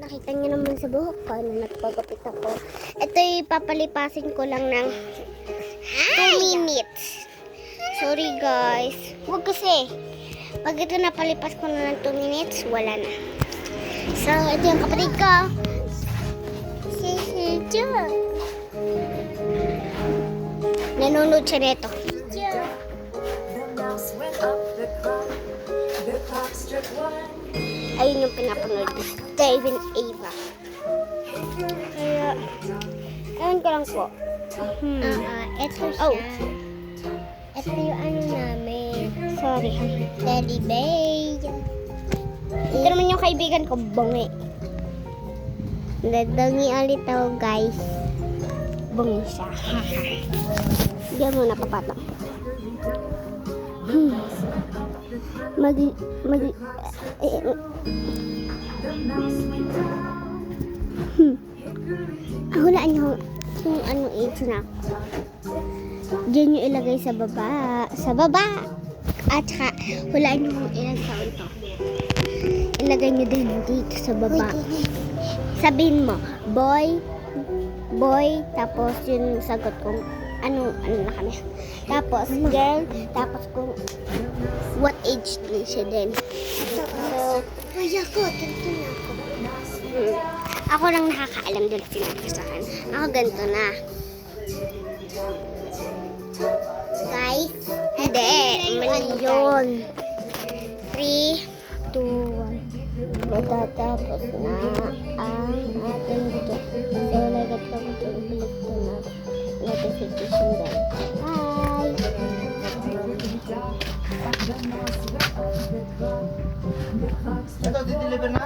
Nakita niyo naman sa buhok ko na nagpagupit ako. Ito papalipasin ko lang ng 2 minutes. Sorry guys. Huwag kasi. Pag ito napalipas ko na ng 2 minutes, wala na. So, ito yung kapatid ko. Si Jo. Nanonood siya nito. Ayun yung pinapanood ko. Dave and Ava. Kaya, ayun ko lang po. Ito siya. Oh. Ito yung ano namin. Sorry. Teddy Bay. Ito naman yung kaibigan ko, Bongi. Dadongi ulit ako, guys. Bongi siya. Diyan muna papatong. Hulaan niyo kung anong age na ako. Diyan nyo ilagay sa baba. Sa baba! At saka, hulaan nyo kung ilang taon to. Ilagay nyo din dito sa baba. Sabihin mo, boy, tapos yung sagot kung ano na kami. Tapos, girl, tapos kung what age din siya din. So, kaya ko, ganito na ako. Ako lang nakakaalam doon sinasahan. Ako ganito na. Guys, hindi. Mali yun. 3, 2, 1. Matatapos na ang ating video. So, lagat ko kung balik ko na notification bell. Bye! Ito, dideliver na?